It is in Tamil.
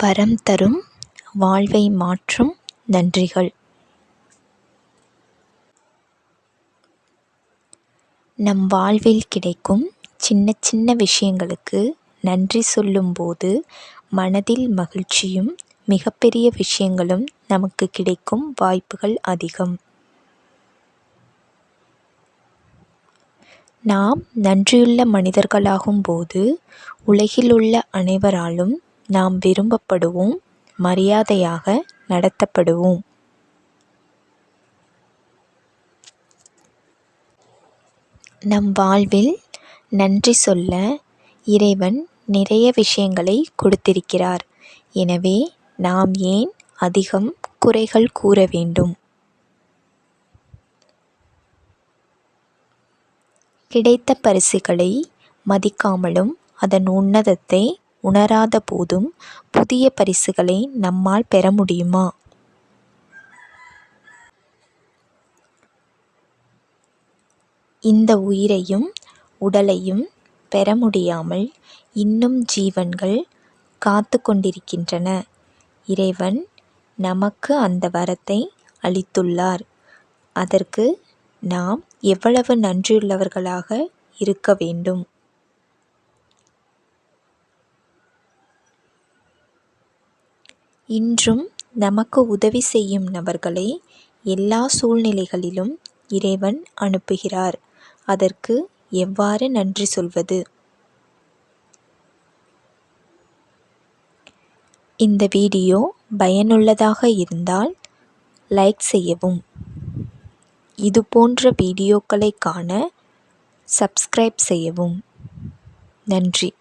வரம் தரும் வாழ்வை மாற்றும் நன்றிகள். நம் வாழ்வில் கிடைக்கும் சின்ன சின்ன விஷயங்களுக்கு நன்றி சொல்லும்போது மனதில் மகிழ்ச்சியும் மிகப்பெரிய விஷயங்களும் நமக்கு கிடைக்கும் வாய்ப்புகள் அதிகம். நாம் நன்றியுள்ள மனிதர்களாகும்போது உலகிலுள்ள அனைவராலும் நாம் விரும்பப்படுவோம், மரியாதையாக நடத்தப்படுவோம். நம் வாழ்வில் நன்றி சொல்ல இறைவன் நிறைய விஷயங்களை கொடுத்திருக்கிறார். எனவே நாம் ஏன் அதிகம் குறைகள் கூற வேண்டும்? கிடைத்த பரிசுகளை மதிக்காமலும் அதன் உன்னதத்தை உணராத போதும் புதிய பரிசுகளை நம்மால் பெற முடியுமா? இந்த உயிரையும் உடலையும் பெற முடியாமல் இன்னும் ஜீவன்கள் காத்து கொண்டிருக்கின்றன. இறைவன் நமக்கு அந்த வரத்தை அளித்துள்ளார். அதற்கு நாம் எவ்வளவு நன்றியுள்ளவர்களாக இருக்க வேண்டும்? இன்றும் நமக்கு உதவி செய்யும் நபர்களை எல்லா சூழ்நிலைகளிலும் இறைவன் அனுப்புகிறார். அதற்கு எவ்வாறு நன்றி சொல்வது? இந்த வீடியோ பயனுள்ளதாக இருந்தால் லைக் செய்யவும். இதுபோன்ற வீடியோக்களை காண சப்ஸ்கிரைப் செய்யவும். நன்றி.